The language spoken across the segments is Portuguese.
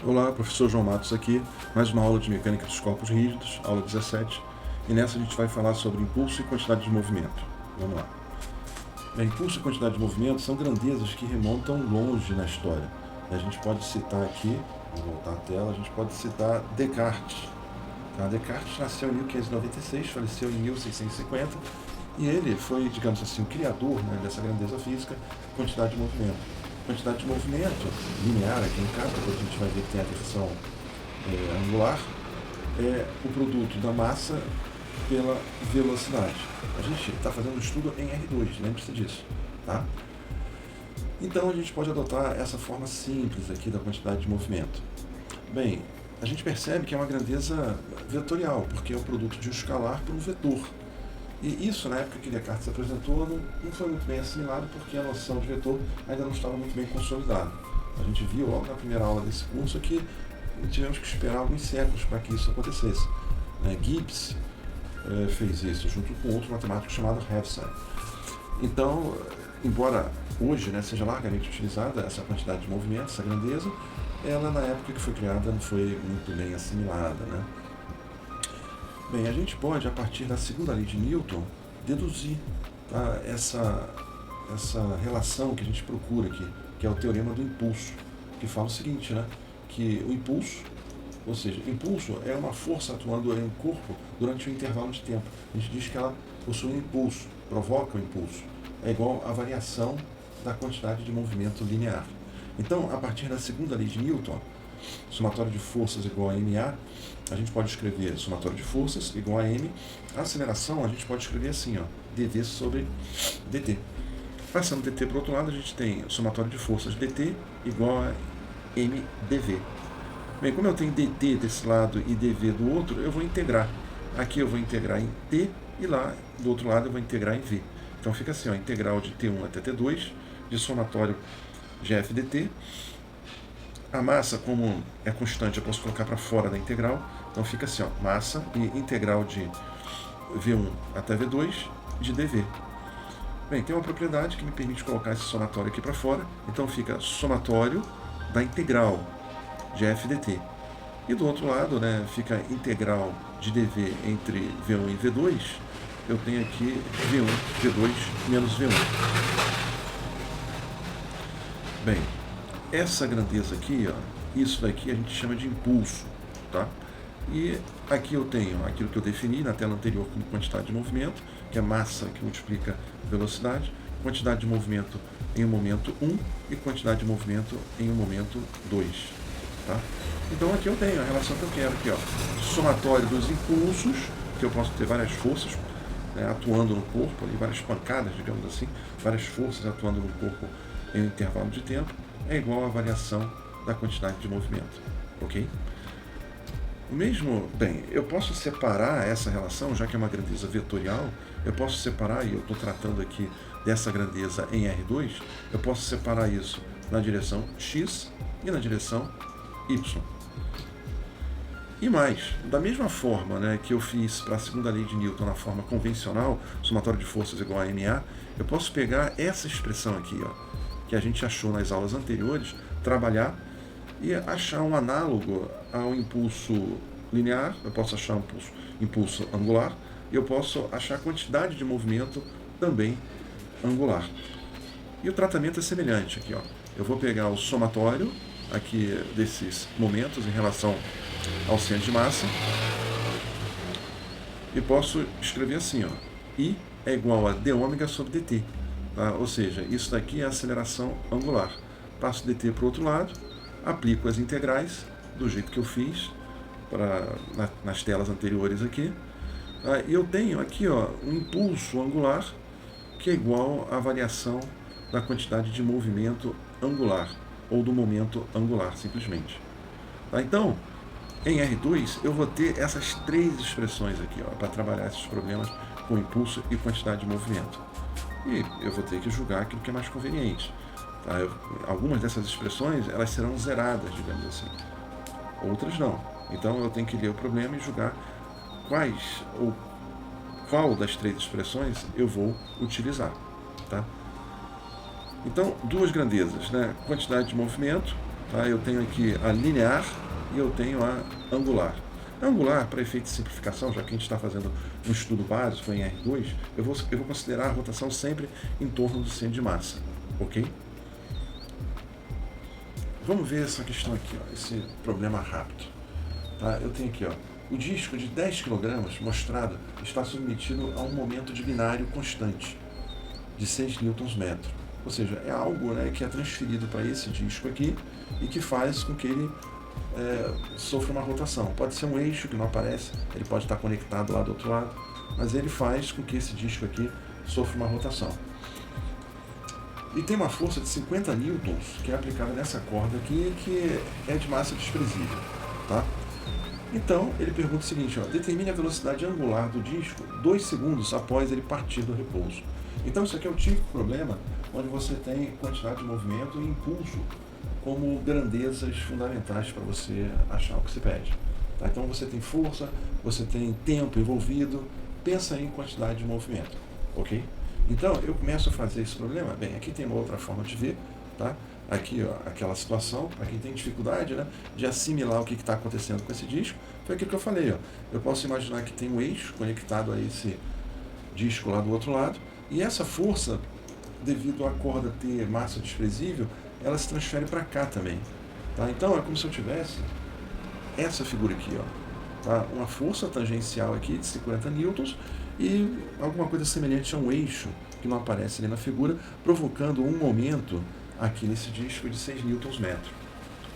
Olá, professor João Matos aqui, mais uma aula de mecânica dos corpos rígidos, aula 17, e nessa a gente vai falar sobre impulso e quantidade de movimento. Vamos lá. Bem, impulso e quantidade de movimento são grandezas que remontam longe na história. A gente pode citar aqui, vou voltar à tela, a gente pode citar Descartes. Descartes nasceu em 1596, faleceu em 1650, e ele foi, digamos assim, o criador, né, dessa grandeza física, quantidade de movimento. Quantidade de movimento linear, aqui no caso, a gente vai ver que tem a versão angular, é o produto da massa pela velocidade. A gente está fazendo um estudo em R2, lembre-se disso, tá? Então a gente pode adotar essa forma simples aqui da quantidade de movimento. Bem, a gente percebe que é uma grandeza vetorial, porque é o produto de um escalar por um vetor. E isso, na época que Descartes apresentou, não foi muito bem assimilado, porque a noção de vetor ainda não estava muito bem consolidada. A gente viu logo na primeira aula desse curso que tivemos que esperar alguns séculos para que isso acontecesse. Gibbs fez isso, junto com outro matemático chamado Refsheim. Então, embora hoje, né, seja largamente utilizada essa quantidade de movimento, essa grandeza, ela na época que foi criada não foi muito bem assimilada, né? Bem, a gente pode, a partir da segunda lei de Newton, deduzir, tá, essa relação que a gente procura aqui, que é o teorema do impulso, que fala o seguinte, né, que o impulso, ou seja, impulso é uma força atuando em um corpo durante um intervalo de tempo. A gente diz que ela possui um impulso, provoca o impulso. É igual à variação da quantidade de movimento linear. Então, a partir da segunda lei de Newton, somatório de forças igual a MA, a gente pode escrever somatório de forças igual a M. A aceleração a gente pode escrever assim, ó, dv sobre dt. Passando dt para o outro lado, a gente tem somatório de forças dt igual a mdv. Bem, como eu tenho dt desse lado e dv do outro, eu vou integrar. Aqui eu vou integrar em t e lá do outro lado eu vou integrar em v. Então fica assim, ó, integral de t1 até t2 de somatório de f dt. A massa, como é constante, eu posso colocar para fora da integral. Então fica assim, ó, massa e integral de V1 até V2 de dV. Bem, tem uma propriedade que me permite colocar esse somatório aqui para fora. Então fica somatório da integral de f dt. E do outro lado, né, fica integral de dV entre V1 e V2. Eu tenho aqui V1, V2 menos V1. Bem, essa grandeza aqui, ó, isso daqui a gente chama de impulso, tá? E aqui eu tenho aquilo que eu defini na tela anterior como quantidade de movimento, que é massa que multiplica velocidade, quantidade de movimento em um momento 1 e quantidade de movimento em um momento 2, tá? Então aqui eu tenho a relação que eu quero aqui, ó, somatório dos impulsos, que eu posso ter várias forças, né, atuando no corpo, ali, várias pancadas, digamos assim, várias forças atuando no corpo em um intervalo de tempo, é igual à variação da quantidade de movimento, ok? O mesmo, bem, eu posso separar essa relação, já que é uma grandeza vetorial, eu posso separar, e eu estou tratando aqui dessa grandeza em R2, eu posso separar isso na direção x e na direção y. E mais, da mesma forma, né, que eu fiz para a segunda lei de Newton na forma convencional, somatório de forças igual a MA, eu posso pegar essa expressão aqui, ó, que a gente achou nas aulas anteriores, trabalhar e achar um análogo ao impulso linear. Eu posso achar um impulso angular e eu posso achar a quantidade de movimento também angular. E o tratamento é semelhante aqui, ó. Eu vou pegar o somatório aqui desses momentos em relação ao centro de massa e posso escrever assim, ó, I é igual a dω sobre dt. Tá? Ou seja, isso daqui é a aceleração angular. Passo dt para o outro lado, aplico as integrais do jeito que eu fiz nas telas anteriores aqui. E eu tenho aqui, ó, um impulso angular que é igual à variação da quantidade de movimento angular, ou do momento angular, simplesmente. Tá? Então, em R2, eu vou ter essas três expressões aqui, para trabalhar esses problemas com impulso e quantidade de movimento. E eu vou ter que julgar aquilo que é mais conveniente. Tá? Algumas dessas expressões, elas serão zeradas, digamos assim. Outras não. Então, eu tenho que ler o problema e julgar quais ou qual das três expressões eu vou utilizar. Tá? Então, duas grandezas, né? Quantidade de movimento, tá? Eu tenho aqui a linear e eu tenho a angular. A angular, para efeito de simplificação, já que a gente está fazendo um estudo básico em R2, eu vou considerar a rotação sempre em torno do centro de massa, ok? Vamos ver essa questão aqui, esse problema rápido. Tá? Eu tenho aqui, o disco de 10 kg mostrado está submetido a um momento de binário constante, de 6 Nm. Ou seja, é algo, né, que é transferido para esse disco aqui e que faz com que ele sofra uma rotação. Pode ser um eixo que não aparece, ele pode estar conectado lá do outro lado, mas ele faz com que esse disco aqui sofra uma rotação. E tem uma força de 50 newtons que é aplicada nessa corda aqui, que é de massa desprezível. Tá? Então, ele pergunta o seguinte, determine a velocidade angular do disco 2 segundos após ele partir do repouso. Então, isso aqui é o típico problema onde você tem quantidade de movimento e impulso como grandezas fundamentais para você achar o que se pede. Tá? Então, você tem força, você tem tempo envolvido, pensa em quantidade de movimento, ok? Então, eu começo a fazer esse problema. Bem, aqui tem uma outra forma de ver, tá? Aqui, aquela situação, para quem tem dificuldade, né, de assimilar o que está acontecendo com esse disco, foi aquilo que eu falei, Eu posso imaginar que tem um eixo conectado a esse disco lá do outro lado, e essa força, devido à corda ter massa desprezível, ela se transfere para cá também. Tá? Então, é como se eu tivesse essa figura aqui, tá? Uma força tangencial aqui de 50 newtons e alguma coisa semelhante a um eixo que não aparece ali na figura, provocando um momento aqui nesse disco de 6 newtons metro,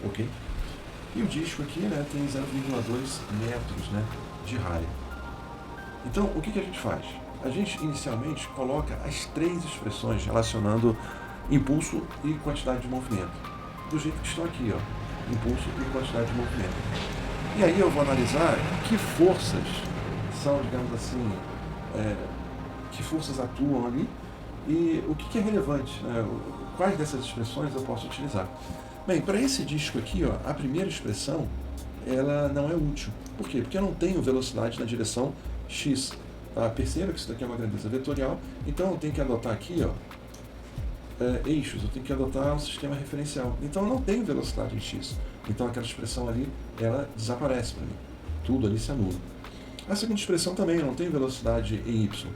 ok? E o disco aqui, né, tem 0,2 metros, né, de raio. Então, o que a gente faz? A gente inicialmente coloca as três expressões relacionando impulso e quantidade de movimento, do jeito que estão aqui, impulso e quantidade de movimento. E aí eu vou analisar que forças são, digamos assim, que forças atuam ali e o que é relevante, né? Quais dessas expressões eu posso utilizar. Bem, para esse disco aqui, a primeira expressão, ela não é útil. Por quê? Porque eu não tenho velocidade na direção x. Tá? Perceba que isso daqui é uma grandeza vetorial, então eu tenho que adotar aqui, eixos, eu tenho que adotar um sistema referencial. Então eu não tenho velocidade em x. Então aquela expressão ali, ela desaparece para mim. Tudo ali se anula. A segunda expressão também, eu não tenho velocidade em y.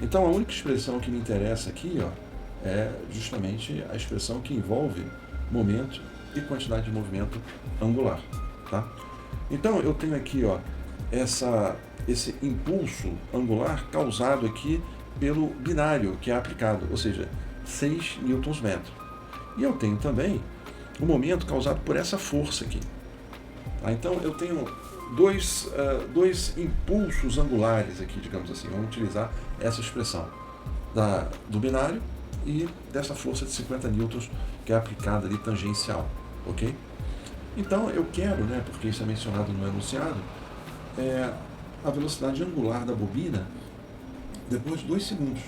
Então a única expressão que me interessa aqui, é justamente a expressão que envolve momento e quantidade de movimento angular. Tá? Então eu tenho aqui, esse impulso angular causado aqui pelo binário que é aplicado, ou seja, 6 Nm. E eu tenho também o momento causado por essa força aqui. Tá? Então eu tenho dois impulsos angulares aqui, digamos assim, vamos utilizar essa expressão do binário e dessa força de 50 newtons que é aplicada ali tangencial, ok? Então eu quero, né, porque isso é mencionado no enunciado, a velocidade angular da bobina depois de 2 segundos.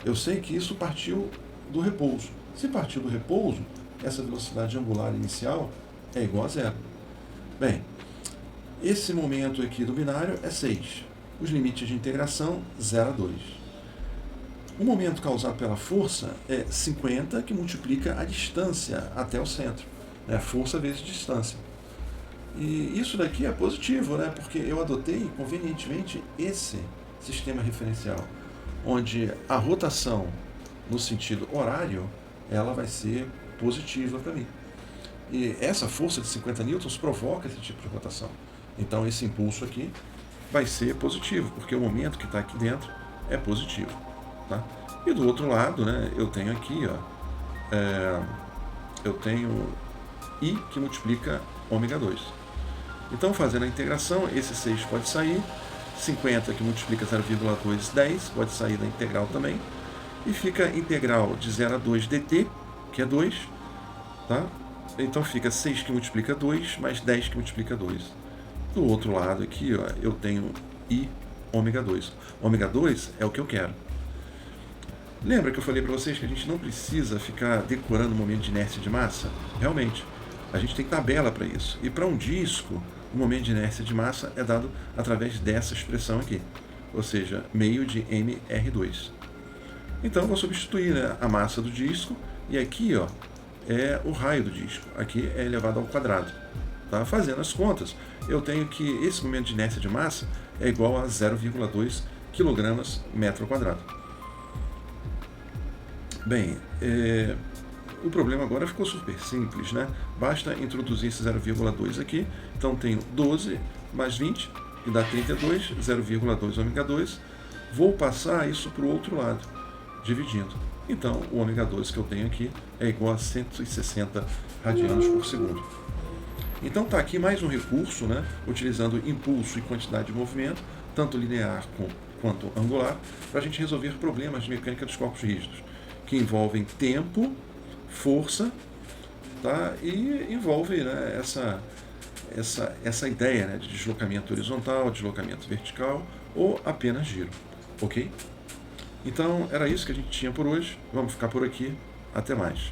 Eu sei que isso partiu do repouso. Se partiu do repouso, essa velocidade angular inicial é igual a zero. Bem, esse momento aqui do binário é 6. Os limites de integração, 0 a 2. O momento causado pela força é 50, que multiplica a distância até o centro. Né? Força vezes distância. E isso daqui é positivo, né? Porque eu adotei convenientemente esse sistema referencial, onde a rotação no sentido horário, ela vai ser positiva para mim. E essa força de 50 newtons provoca esse tipo de rotação. Então esse impulso aqui vai ser positivo, porque o momento que está aqui dentro é positivo. Tá? E do outro lado, né, eu tenho aqui, eu tenho I que multiplica ômega 2. Então, fazendo a integração, esse 6 pode sair, 50 que multiplica 0,2, 10, pode sair da integral também, e fica a integral de 0 a 2 dt, que é 2, tá? Então fica 6 que multiplica 2, mais 10 que multiplica 2. Do outro lado aqui, ó, eu tenho I ômega 2. Ômega 2 é o que eu quero. Lembra que eu falei para vocês que a gente não precisa ficar decorando o momento de inércia de massa? Realmente, a gente tem tabela para isso. E para um disco, o momento de inércia de massa é dado através dessa expressão aqui, ou seja, meio de mR2. Então, eu vou substituir, né, a massa do disco, e aqui, ó, é o raio do disco. Aqui é elevado ao quadrado. Tá? Fazendo as contas, eu tenho que esse momento de inércia de massa é igual a 0,2 kg metro quadrado. Bem, o problema agora ficou super simples, né? Basta introduzir esse 0,2 aqui. Então tenho 12 mais 20, que dá 32, 0,2 ômega 2. Vou passar isso para o outro lado, dividindo. Então o ômega 2 que eu tenho aqui é igual a 160 radianos por segundo. Então está aqui mais um recurso, né? Utilizando impulso e quantidade de movimento, tanto linear quanto angular, para a gente resolver problemas de mecânica dos corpos rígidos, que envolvem tempo, força, tá? E envolve, né, essa ideia, né, de deslocamento horizontal, deslocamento vertical ou apenas giro, ok? Então era isso que a gente tinha por hoje, vamos ficar por aqui, até mais.